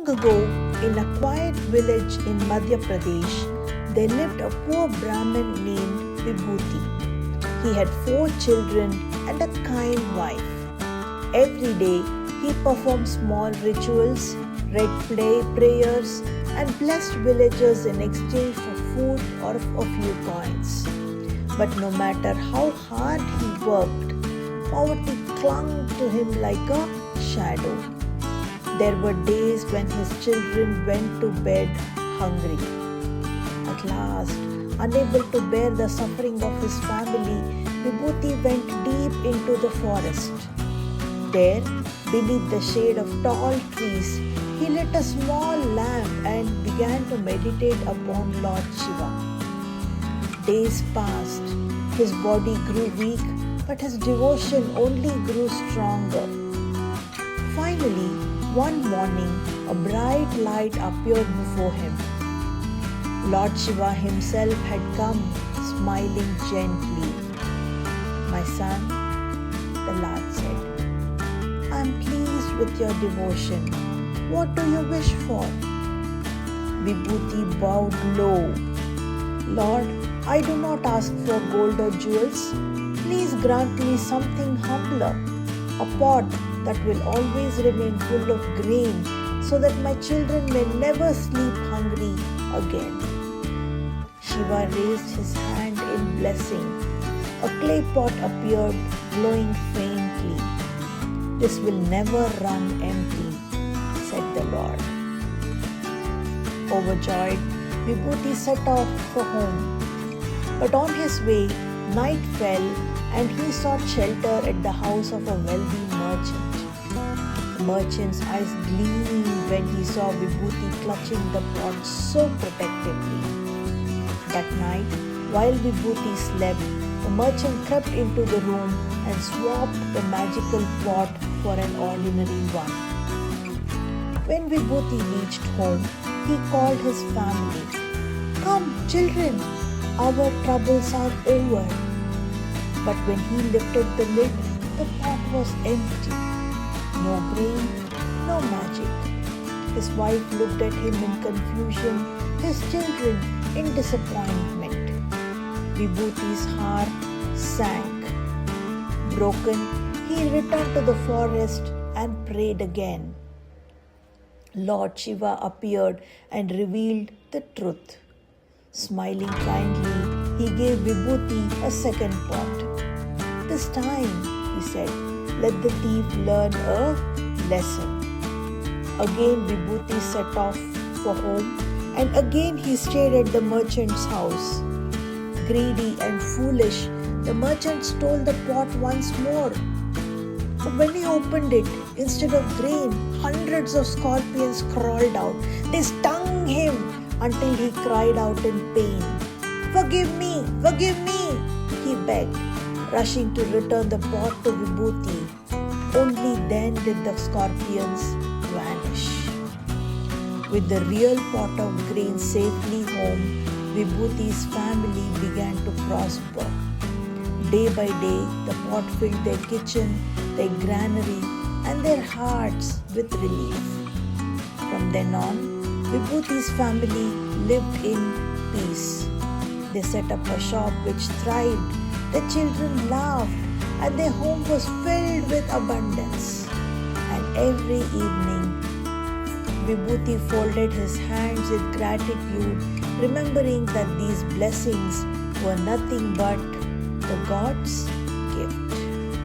Long ago, in a quiet village in Madhya Pradesh, there lived a poor Brahmin named Vibhuti. He had 4 children and a kind wife. Every day, he performed small rituals, read prayers, and blessed villagers in exchange for food or a few coins. But no matter how hard he worked, poverty clung to him like a shadow. There were days when his children went to bed hungry. At last, unable to bear the suffering of his family, Vibhuti went deep into the forest. There, beneath the shade of tall trees, he lit a small lamp and began to meditate upon Lord Shiva. Days passed. His body grew weak, but his devotion only grew stronger. Finally, one morning, a bright light appeared before him. Lord Shiva himself had come, smiling gently. "My son," the Lord said, "I am pleased with your devotion. What do you wish for?" Vibhuti bowed low. "Lord, I do not ask for gold or jewels. Please grant me something humbler, a pot that will always remain full of grain so that my children may never sleep hungry again." Shiva raised his hand in blessing. A clay pot appeared, glowing faintly. "This will never run empty," said the Lord. Overjoyed, Vibhuti set off for home. But on his way, night fell and he sought shelter at the house of a wealthy merchant. The merchant's eyes gleamed when he saw Vibhuti clutching the pot so protectively. That night, while Vibhuti slept, the merchant crept into the room and swapped the magical pot for an ordinary one. When Vibhuti reached home, he called his family. "Come, children, our troubles are over." But when he lifted the lid, the pot was empty. No grain, no magic. His wife looked at him in confusion, his children in disappointment. Vibhuti's heart sank. Broken, he returned to the forest and prayed again. Lord Shiva appeared and revealed the truth. Smiling kindly, he gave Vibhuti a second pot. "This time," he said, "let the thief learn a lesson." Again Vibhuti set off for home, and again he stayed at the merchant's house. Greedy and foolish, the merchant stole the pot once more. But when he opened it, instead of grain, hundreds of scorpions crawled out. They stung him until he cried out in pain. "Forgive me, forgive me," he begged, rushing to return the pot to Vibhuti. Only then did the scorpions vanish. With the real pot of grain safely home, Vibhuti's family began to prosper. Day by day, the pot filled their kitchen, their granary, and their hearts with relief. From then on, Vibhuti's family lived in peace. They set up a shop which thrived, their children laughed, and their home was filled with abundance. And every evening, Vibhuti folded his hands with gratitude, remembering that these blessings were nothing but the God's gift.